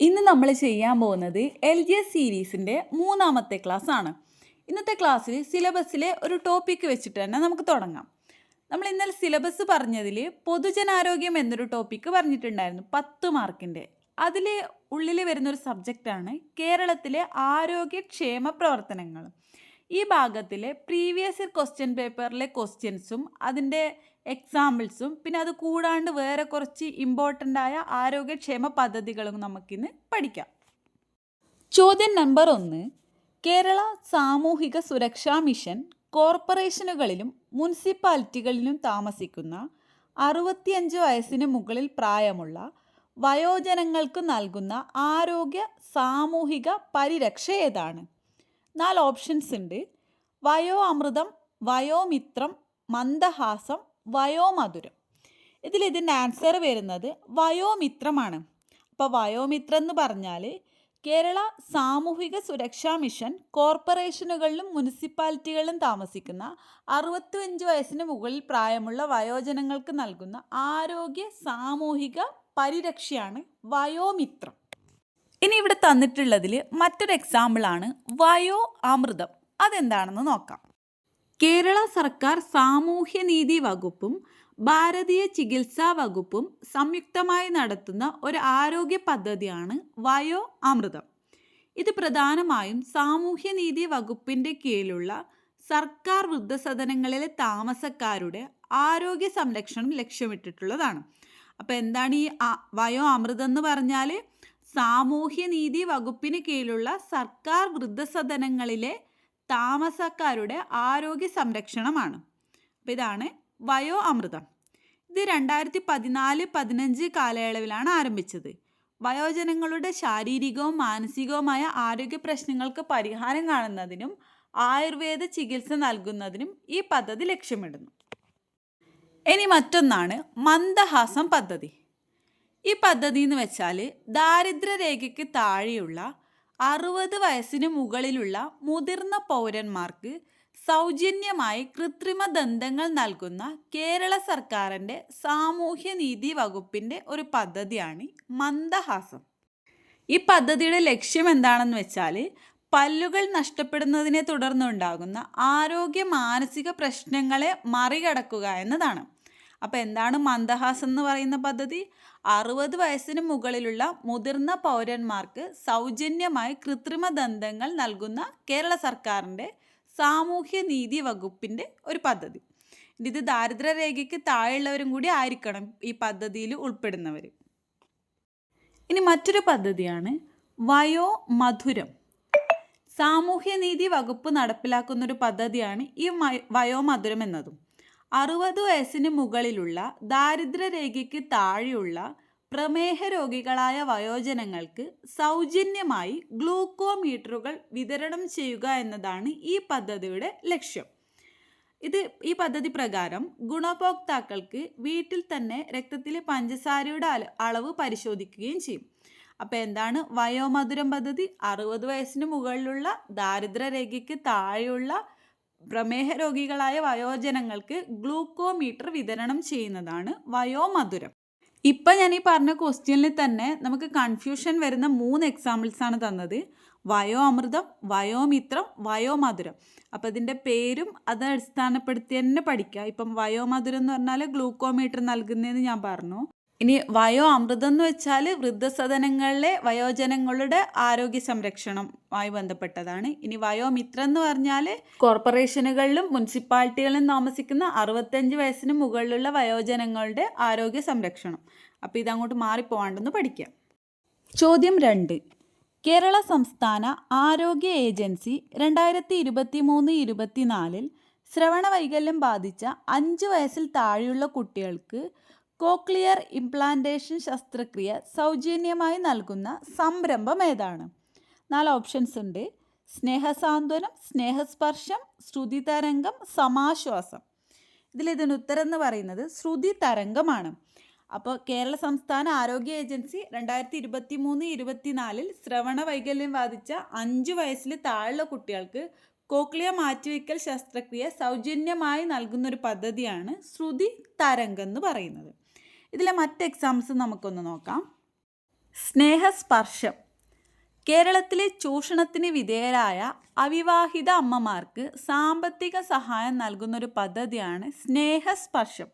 ഇന്ന് നമ്മൾ ചെയ്യാൻ പോകുന്നത് LGS സീരീസിൻ്റെ മൂന്നാമത്തെ ക്ലാസ് ആണ്. ഇന്നത്തെ ക്ലാസ്സിൽ സിലബസിലെ ഒരു ടോപ്പിക്ക് വെച്ചിട്ട് തന്നെ നമുക്ക് തുടങ്ങാം. നമ്മൾ ഇന്നലെ സിലബസ് പറഞ്ഞതിൽ പൊതുജനാരോഗ്യം എന്നൊരു ടോപ്പിക്ക് പറഞ്ഞിട്ടുണ്ടായിരുന്നു 10 മാർക്കിൻ്റെ. അതിൽ ഉള്ളിൽ വരുന്നൊരു സബ്ജക്റ്റാണ് കേരളത്തിലെ ആരോഗ്യക്ഷേമ പ്രവർത്തനങ്ങൾ. ഈ ഭാഗത്തിലെ പ്രീവിയസ് ഇയർ ക്വസ്റ്റ്യൻ പേപ്പറിലെ ക്വസ്റ്റ്യൻസും അതിൻ്റെ എക്സാമ്പിൾസും പിന്നെ അത് കൂടാണ്ട് വേറെ കുറച്ച് ഇമ്പോർട്ടൻ്റ് ആയ ആരോഗ്യക്ഷേമ പദ്ധതികളും നമുക്കിന്ന് പഠിക്കാം. ചോദ്യം നമ്പർ 1. കേരള സാമൂഹിക സുരക്ഷാ മിഷൻ കോർപ്പറേഷനുകളിലും മുനിസിപ്പാലിറ്റികളിലും താമസിക്കുന്ന 65 വയസ്സിന് മുകളിൽ പ്രായമുള്ള വയോജനങ്ങൾക്ക് നൽകുന്ന ആരോഗ്യ സാമൂഹിക പരിരക്ഷ ഏതാണ്? 4 ഓപ്ഷൻസ് ഉണ്ട്. വയോ അമൃതം, വയോമിത്രം, മന്ദഹാസം, വയോമധുരം. ഇതിൻ്റെ ആൻസർ വരുന്നത് വയോമിത്രമാണ്. അപ്പോൾ വയോമിത്രം എന്ന് പറഞ്ഞാൽ കേരള സാമൂഹിക സുരക്ഷാ മിഷൻ കോർപ്പറേഷനുകളിലും മുനിസിപ്പാലിറ്റികളിലും താമസിക്കുന്ന 65 വയസ്സിന് മുകളിൽ പ്രായമുള്ള വയോജനങ്ങൾക്ക് നൽകുന്ന ആരോഗ്യ സാമൂഹിക പരിരക്ഷയാണ് വയോമിത്രം. ഇനി ഇവിടെ തന്നിട്ടുള്ളതിൽ മറ്റൊരു എക്സാമ്പിളാണ് വയോ അമൃതം. അതെന്താണെന്ന് നോക്കാം. കേരള സർക്കാർ സാമൂഹ്യനീതി വകുപ്പും ഭാരതീയ ചികിത്സാ വകുപ്പും സംയുക്തമായി നടത്തുന്ന ഒരു ആരോഗ്യ പദ്ധതിയാണ് വയോ അമൃതം. ഇത് പ്രധാനമായും സാമൂഹ്യനീതി വകുപ്പിൻ്റെ കീഴിലുള്ള സർക്കാർ വൃദ്ധസദനങ്ങളിലെ താമസക്കാരുടെ ആരോഗ്യ സംരക്ഷണം ലക്ഷ്യമിട്ടിട്ടുള്ളതാണ്. അപ്പോൾ എന്താണ് ഈ വയോ അമൃതം എന്ന് പറഞ്ഞാൽ? സാമൂഹ്യനീതി വകുപ്പിന് കീഴിലുള്ള സർക്കാർ വൃദ്ധസദനങ്ങളിലെ താമസക്കാരുടെ ആരോഗ്യ സംരക്ഷണമാണ്. അപ്പോൾ ഇതാണ് വയോ അമൃതം. ഇത് 2014-15 കാലയളവിലാണ് ആരംഭിച്ചത്. വയോജനങ്ങളുടെ ശാരീരികവും മാനസികവുമായ ആരോഗ്യ പ്രശ്നങ്ങൾക്ക് പരിഹാരം കാണുന്നതിനും ആയുർവേദ ചികിത്സ നൽകുന്നതിനും ഈ പദ്ധതി ലക്ഷ്യമിടുന്നു. ഇനി മറ്റൊന്നാണ് മന്ദഹാസം പദ്ധതി. ഈ പദ്ധതി എന്ന് വെച്ചാൽ ദാരിദ്ര്യരേഖയ്ക്ക് താഴെയുള്ള 60 വയസ്സിന് മുകളിലുള്ള മുതിർന്ന പൗരന്മാർക്ക് സൗജന്യമായി കൃത്രിമ ദന്തങ്ങൾ നൽകുന്ന കേരള സർക്കാരിൻ്റെ സാമൂഹ്യനീതി വകുപ്പിൻ്റെ ഒരു പദ്ധതിയാണ് മന്ദഹാസം. ഈ പദ്ധതിയുടെ ലക്ഷ്യം എന്താണെന്ന് വെച്ചാൽ പല്ലുകൾ നഷ്ടപ്പെടുന്നതിനെ തുടർന്നുണ്ടാകുന്ന ആരോഗ്യ മാനസിക പ്രശ്നങ്ങളെ മറികടക്കുക എന്നതാണ്. അപ്പോൾ എന്താണ് മന്ദഹാസം എന്ന് പറയുന്ന പദ്ധതി? 60 വയസ്സിന് മുകളിലുള്ള മുതിർന്ന പൗരന്മാർക്ക് സൗജന്യമായി കൃത്രിമ ദന്തങ്ങൾ നൽകുന്ന കേരള സർക്കാരിൻ്റെ സാമൂഹ്യനീതി വകുപ്പിൻ്റെ ഒരു പദ്ധതി. ഇത് ദാരിദ്ര്യരേഖയ്ക്ക് താഴെയുള്ളവരും കൂടി ആയിരിക്കണം ഈ പദ്ധതിയിൽ ഉൾപ്പെടുന്നവർ. ഇനി മറ്റൊരു പദ്ധതിയാണ് വയോ മധുരം. സാമൂഹ്യനീതി വകുപ്പ് നടപ്പിലാക്കുന്നൊരു പദ്ധതിയാണ് ഈ വയോമധുരം എന്നതും. 60 വയസ്സിന് മുകളിലുള്ള ദാരിദ്ര്യരേഖയ്ക്ക് താഴെയുള്ള പ്രമേഹ രോഗികളായ വയോജനങ്ങൾക്ക് സൗജന്യമായി ഗ്ലൂക്കോമീറ്ററുകൾ വിതരണം ചെയ്യുക എന്നതാണ് ഈ പദ്ധതിയുടെ ലക്ഷ്യം. ഈ പദ്ധതി പ്രകാരം ഗുണഭോക്താക്കൾക്ക് വീട്ടിൽ തന്നെ രക്തത്തിലെ പഞ്ചസാരയുടെ അളവ് പരിശോധിക്കുകയും ചെയ്യും. അപ്പോൾ എന്താണ് വയോമധുരം പദ്ധതി? 60 വയസ്സിന് മുകളിലുള്ള ദാരിദ്ര്യരേഖയ്ക്ക് താഴെയുള്ള പ്രമേഹ രോഗികളായ വയോജനങ്ങൾക്ക് ഗ്ലൂക്കോമീറ്റർ വിതരണം ചെയ്യുന്നതാണ് വയോമധുരം. ഇപ്പം ഞാൻ ഈ പറഞ്ഞ ക്വസ്റ്റ്യനിൽ തന്നെ നമുക്ക് കൺഫ്യൂഷൻ വരുന്ന 3 എക്സാമ്പിൾസ് ആണ് തന്നത്. വയോ അമൃതം, വയോമിത്രം, വയോമധുരം. അപ്പോൾ ഇതിൻ്റെ പേരും അത് അടിസ്ഥാനപ്പെടുത്തി തന്നെ പഠിക്കുക. ഇപ്പം വയോമധുരം എന്ന് പറഞ്ഞാൽ ഗ്ലൂക്കോമീറ്റർ നൽകുന്നതെന്ന് ഞാൻ പറഞ്ഞു. ഇനി വയോ അമൃതം എന്ന് വെച്ചാൽ വൃദ്ധസദനങ്ങളിലെ വയോജനങ്ങളുടെ ആരോഗ്യ സംരക്ഷണവുമായി ബന്ധപ്പെട്ടതാണ്. ഇനി വയോമിത്രം എന്ന് പറഞ്ഞാൽ കോർപ്പറേഷനുകളിലും മുനിസിപ്പാലിറ്റികളിലും താമസിക്കുന്ന 65 വയസ്സിന് മുകളിലുള്ള വയോജനങ്ങളുടെ ആരോഗ്യ സംരക്ഷണം. അപ്പോൾ ഇതങ്ങോട്ട് മാറിപ്പോവാണ്ടെന്ന് പഠിക്കാം. ചോദ്യം 2. കേരള സംസ്ഥാന ആരോഗ്യ ഏജൻസി 2023-24 ശ്രവണവൈകല്യം ബാധിച്ച 5 വയസ്സിൽ താഴെയുള്ള കുട്ടികൾക്ക് കോക്ലിയർ ഇംപ്ലാന്റേഷൻ ശസ്ത്രക്രിയ സൗജന്യമായി നൽകുന്ന സംരംഭം ഏതാണ്? 4 ഓപ്ഷൻസ് ഉണ്ട്. സ്നേഹസാന്ത്വനം, സ്നേഹസ്പർശം, ശ്രുതി തരംഗം, സമാശ്വാസം. ഇതിന് ഉത്തരം എന്ന് പറയുന്നത് ശ്രുതി തരംഗമാണ്. അപ്പോൾ കേരള സംസ്ഥാന ആരോഗ്യ ഏജൻസി 2023-24 ശ്രവണ വൈകല്യം ബാധിച്ച 5 വയസ്സിൽ താഴെയുള്ള കുട്ടികൾക്ക് കോക്ലിയ മാറ്റിവയ്ക്കൽ ശസ്ത്രക്രിയ സൗജന്യമായി നൽകുന്നൊരു പദ്ധതിയാണ് ശ്രുതി തരംഗം എന്ന് പറയുന്നത്. ഇതിലെ മറ്റ് എക്സാംസ് നമുക്കൊന്ന് നോക്കാം. സ്നേഹസ്പർശം. കേരളത്തിലെ ചൂഷണത്തിന് വിധേയരായ അവിവാഹിത അമ്മമാർക്ക് സാമ്പത്തിക സഹായം നൽകുന്നൊരു പദ്ധതിയാണ് സ്നേഹസ്പർശം.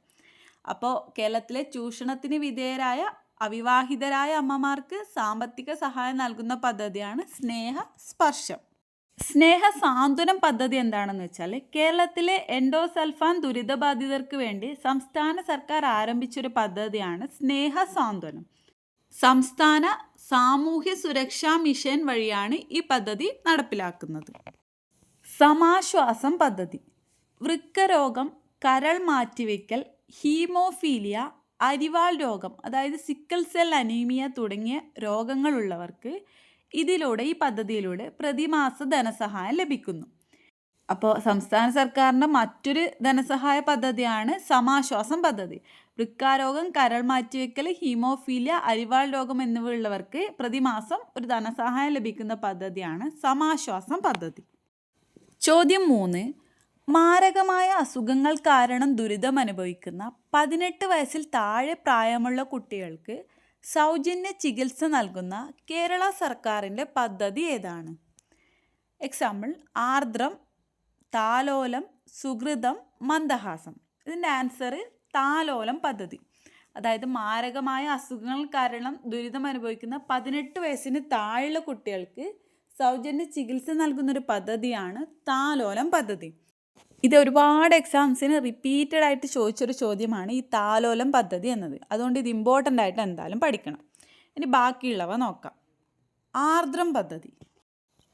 അപ്പോൾ കേരളത്തിലെ ചൂഷണത്തിന് വിധേയരായ അവിവാഹിതരായ അമ്മമാർക്ക് സാമ്പത്തിക സഹായം നൽകുന്ന പദ്ധതിയാണ് സ്നേഹസ്പർശം. സ്നേഹ സാന്ത്വനം പദ്ധതി എന്താണെന്ന് വെച്ചാൽ കേരളത്തിലെ എൻഡോസൾഫാൻ ദുരിതബാധിതർക്ക് വേണ്ടി സംസ്ഥാന സർക്കാർ ആരംഭിച്ചൊരു പദ്ധതിയാണ് സ്നേഹ സാന്ത്വനം. സംസ്ഥാന സാമൂഹ്യ സുരക്ഷാ മിഷൻ വഴിയാണ് ഈ പദ്ധതി നടപ്പിലാക്കുന്നത്. സമാശ്വാസം പദ്ധതി. വൃക്കരോഗം, കരൾ മാറ്റിവെക്കൽ, ഹീമോഫീലിയ, അരിവാൾ രോഗം അതായത് സിക്കിൾ സെൽ അനീമിയ തുടങ്ങിയ രോഗങ്ങളുള്ളവർക്ക് ഈ പദ്ധതിയിലൂടെ പ്രതിമാസ ധനസഹായം ലഭിക്കുന്നു. അപ്പോൾ സംസ്ഥാന സർക്കാരിൻ്റെ മറ്റൊരു ധനസഹായ പദ്ധതിയാണ് സമാശ്വാസം പദ്ധതി. വൃക്കാരോഗം, കരൾ മാറ്റിവെക്കൽ, ഹീമോഫീലിയ, അരിവാൾ രോഗം എന്നിവയുള്ളവർക്ക് പ്രതിമാസം ഒരു ധനസഹായം ലഭിക്കുന്ന പദ്ധതിയാണ് സമാശ്വാസം പദ്ധതി. ചോദ്യം 3. മാരകമായ അസുഖങ്ങൾ കാരണം ദുരിതമനുഭവിക്കുന്ന 18 വയസ്സിൽ താഴെ പ്രായമുള്ള കുട്ടികൾക്ക് സൗജന്യ ചികിത്സ നൽകുന്ന കേരള സർക്കാരിൻ്റെ പദ്ധതി ഏതാണ്? എക്സാമ്പിൾ: ആർദ്രം, താലോലം, സുഹൃതം, മന്ദഹാസം. ഇതിൻ്റെ ആൻസർ താലോലം പദ്ധതി. അതായത് മാരകമായ അസുഖങ്ങൾ കാരണം ദുരിതം അനുഭവിക്കുന്ന 18 വയസ്സിന് താഴെയുള്ള കുട്ടികൾക്ക് സൗജന്യ ചികിത്സ നൽകുന്നൊരു പദ്ധതിയാണ് താലോലം പദ്ധതി. ഇത് ഒരുപാട് എക്സാംസിന് റിപ്പീറ്റഡ് ആയിട്ട് ചോദിച്ചൊരു ചോദ്യമാണ് ഈ താലോലം പദ്ധതി എന്നത്. അതുകൊണ്ട് ഇത് ഇമ്പോർട്ടൻ്റ് ആയിട്ട് എന്തായാലും പഠിക്കണം. ഇനി ബാക്കിയുള്ളവ നോക്കാം. ആർദ്രം പദ്ധതി.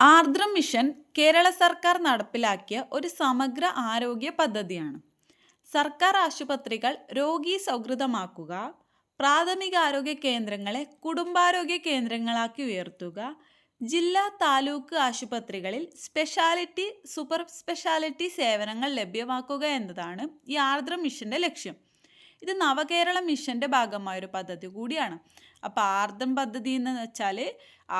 ആർദ്രം മിഷൻ കേരള സർക്കാർ നടപ്പിലാക്കിയ ഒരു സമഗ്ര ആരോഗ്യ പദ്ധതിയാണ്. സർക്കാർ ആശുപത്രികൾ രോഗീ സൗഹൃദമാക്കുക, പ്രാഥമികാരോഗ്യ കേന്ദ്രങ്ങളെ കുടുംബാരോഗ്യ കേന്ദ്രങ്ങളാക്കി ഉയർത്തുക, ജില്ലാ താലൂക്ക് ആശുപത്രികളിൽ സ്പെഷ്യാലിറ്റി, സൂപ്പർ സ്പെഷ്യാലിറ്റി സേവനങ്ങൾ ലഭ്യമാക്കുക എന്നതാണ് ഈ ആർദ്രം മിഷൻ്റെ ലക്ഷ്യം. ഇത് നവകേരള മിഷൻ്റെ ഭാഗമായൊരു പദ്ധതി കൂടിയാണ്. അപ്പോൾ ആർദ്രം പദ്ധതി എന്ന് വെച്ചാൽ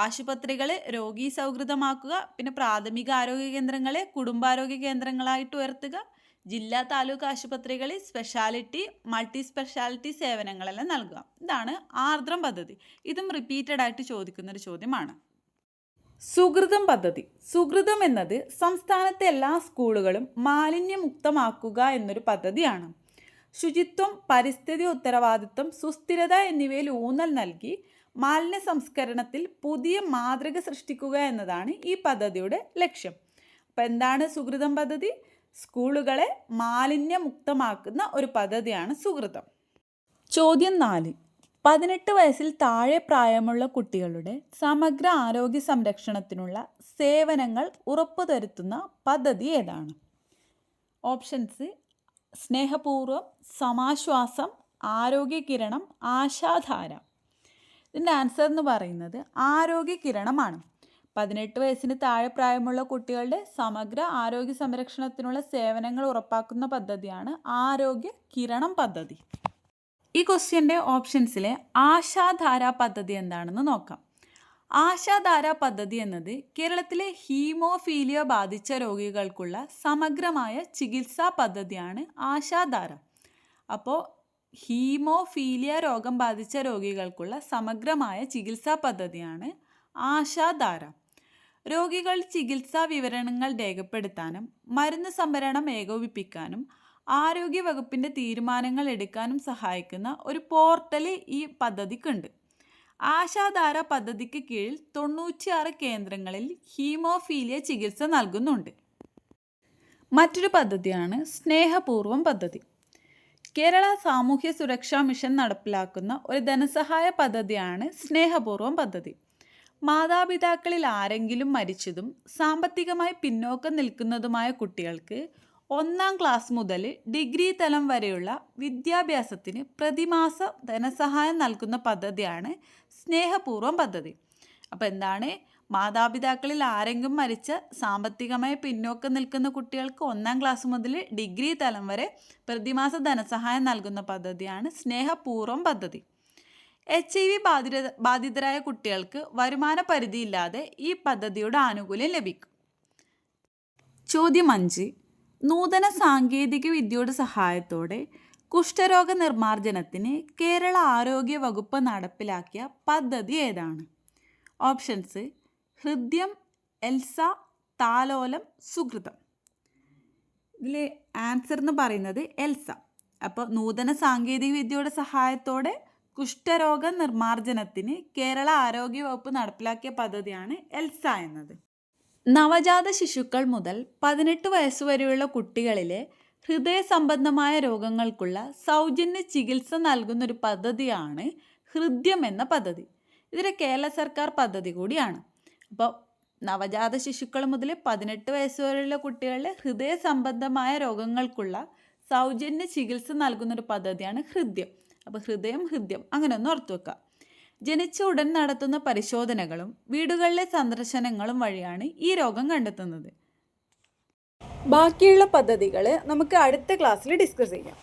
ആശുപത്രികളെ രോഗീ സൗഹൃദമാക്കുക, പിന്നെ പ്രാഥമിക ആരോഗ്യ കേന്ദ്രങ്ങളെ കുടുംബാരോഗ്യ കേന്ദ്രങ്ങളായിട്ട് ഉയർത്തുക, ജില്ലാ താലൂക്ക് ആശുപത്രികളിൽ സ്പെഷ്യാലിറ്റി, മൾട്ടി സ്പെഷ്യാലിറ്റി സേവനങ്ങളെല്ലാം നൽകുക. ഇതാണ് ആർദ്രം പദ്ധതി. ഇതും റിപ്പീറ്റഡ് ആയിട്ട് ചോദിക്കുന്നൊരു ചോദ്യമാണ്. സുഹൃതം പദ്ധതി. സുഹൃതം എന്നത് സംസ്ഥാനത്തെ എല്ലാ സ്കൂളുകളും മാലിന്യമുക്തമാക്കുക എന്നൊരു പദ്ധതിയാണ്. ശുചിത്വം, പരിസ്ഥിതി ഉത്തരവാദിത്വം, സുസ്ഥിരത എന്നിവയിൽ ഊന്നൽ നൽകി മാലിന്യ സംസ്കരണത്തിൽ പുതിയ മാതൃക സൃഷ്ടിക്കുക എന്നതാണ് ഈ പദ്ധതിയുടെ ലക്ഷ്യം. അപ്പോൾ എന്താണ് സുഹൃതം പദ്ധതി? സ്കൂളുകളെ മാലിന്യമുക്തമാക്കുന്ന ഒരു പദ്ധതിയാണ് സുഹൃതം. ചോദ്യം 4. 18 വയസ്സിൽ താഴെ പ്രായമുള്ള കുട്ടികളുടെ സമഗ്ര ആരോഗ്യ സംരക്ഷണത്തിനുള്ള സേവനങ്ങൾ ഉറപ്പുവരുത്തുന്ന പദ്ധതി ഏതാണ്? ഓപ്ഷൻസ്: സ്നേഹപൂർവം, സമാശ്വാസം, ആരോഗ്യകിരണം, ആശാധാര. ഇതിൻ്റെ ആൻസർ എന്ന് പറയുന്നത് ആരോഗ്യകിരണമാണ്. 18 വയസ്സിന് താഴെ പ്രായമുള്ള കുട്ടികളുടെ സമഗ്ര ആരോഗ്യ സംരക്ഷണത്തിനുള്ള സേവനങ്ങൾ ഉറപ്പാക്കുന്ന പദ്ധതിയാണ് ആരോഗ്യകിരണം പദ്ധതി. ഈ ക്വസ്റ്റ്യൻ്റെ ഓപ്ഷൻസിലെ ആശാധാര പദ്ധതി എന്താണെന്ന് നോക്കാം. ആശാധാര പദ്ധതി എന്നത് കേരളത്തിലെ ഹീമോഫീലിയ ബാധിച്ച രോഗികൾക്കുള്ള സമഗ്രമായ ചികിത്സാ പദ്ധതിയാണ് ആശാധാര. അപ്പോൾ ഹീമോഫീലിയ രോഗം ബാധിച്ച രോഗികൾക്കുള്ള സമഗ്രമായ ചികിത്സാ പദ്ധതിയാണ് ആശാധാര. രോഗികൾ ചികിത്സാ വിവരണങ്ങൾ രേഖപ്പെടുത്താനും മരുന്ന് സംഭരണം ഏകോപിപ്പിക്കാനും ആരോഗ്യ വകുപ്പിൻ്റെ തീരുമാനങ്ങൾ എടുക്കാനും സഹായിക്കുന്ന ഒരു പോർട്ടൽ ഈ പദ്ധതിക്കുണ്ട്. ആശാധാര പദ്ധതിക്ക് കീഴിൽ 96 കേന്ദ്രങ്ങളിൽ ഹീമോഫീലിയ ചികിത്സ നൽകുന്നുണ്ട്. മറ്റൊരു പദ്ധതിയാണ് സ്നേഹപൂർവം പദ്ധതി. കേരള സാമൂഹ്യ സുരക്ഷാ മിഷൻ നടപ്പിലാക്കുന്ന ഒരു ധനസഹായ പദ്ധതിയാണ് സ്നേഹപൂർവം പദ്ധതി. മാതാപിതാക്കളിൽ ആരെങ്കിലും മരിച്ചതും സാമ്പത്തികമായി പിന്നോക്കം നിൽക്കുന്നതുമായ കുട്ടികൾക്ക് 1-ാം ക്ലാസ് മുതൽ ഡിഗ്രി തലം വരെയുള്ള വിദ്യാഭ്യാസത്തിന് പ്രതിമാസ ധനസഹായം നൽകുന്ന പദ്ധതിയാണ് സ്നേഹപൂർവം പദ്ധതി. അപ്പോൾ എന്താണ്? മാതാപിതാക്കളിൽ ആരെങ്കിലും മരിച്ച സാമ്പത്തികമായി പിന്നോക്കം നിൽക്കുന്ന കുട്ടികൾക്ക് 1-ാം ക്ലാസ് മുതൽ ഡിഗ്രി തലം വരെ പ്രതിമാസ ധനസഹായം നൽകുന്ന പദ്ധതിയാണ് സ്നേഹപൂർവം പദ്ധതി. HIV ബാധിതരായ കുട്ടികൾക്ക് വരുമാന പരിധിയില്ലാതെ ഈ പദ്ധതിയുടെ ആനുകൂല്യം ലഭിക്കും. ചോദ്യം 5. നൂതന സാങ്കേതിക വിദ്യയുടെ സഹായത്തോടെ കുഷ്ഠരോഗ നിർമ്മാർജ്ജനത്തിന് കേരള ആരോഗ്യ വകുപ്പ് നടപ്പിലാക്കിയ പദ്ധതി ഏതാണ്? ഓപ്ഷൻസ്: ഹൃദ്യം, എൽസ, താലോലം, സുകൃതം. ഇതിൽ ആൻസർ എന്ന് പറയുന്നത് എൽസ. അപ്പോൾ നൂതന സാങ്കേതിക വിദ്യയുടെ സഹായത്തോടെ കുഷ്ഠരോഗ നിർമ്മാർജ്ജനത്തിന് കേരള ആരോഗ്യ വകുപ്പ് നടപ്പിലാക്കിയ പദ്ധതിയാണ് എൽസ എന്നത്. നവജാത ശിശുക്കൾ മുതൽ 18 വയസ്സുവരെയുള്ള കുട്ടികളിലെ ഹൃദയ സംബന്ധമായ രോഗങ്ങൾക്കുള്ള സൗജന്യ ചികിത്സ നൽകുന്നൊരു പദ്ധതിയാണ് ഹൃദ്യം എന്ന പദ്ധതി. ഇതൊരു കേരള സർക്കാർ പദ്ധതി കൂടിയാണ്. അപ്പോൾ നവജാത ശിശുക്കൾ മുതൽ 18 വയസ്സുവരെയുള്ള കുട്ടികളിലെ ഹൃദയ സംബന്ധമായ രോഗങ്ങൾക്കുള്ള സൗജന്യ ചികിത്സ നൽകുന്നൊരു പദ്ധതിയാണ് ഹൃദ്യം. അപ്പോൾ ഹൃദ്യം അങ്ങനെ ഒന്ന് ഓർത്തു വെക്കുക. ജനിച്ച ഉടൻ നടത്തുന്ന പരിശോധനകളും വീടുകളിലെ സന്ദർശനങ്ങളും വഴിയാണ് ഈ രോഗം കണ്ടെത്തുന്നത്. ബാക്കിയുള്ള പദ്ധതികൾ നമുക്ക് അടുത്ത ക്ലാസ്സിൽ ഡിസ്കസ് ചെയ്യാം.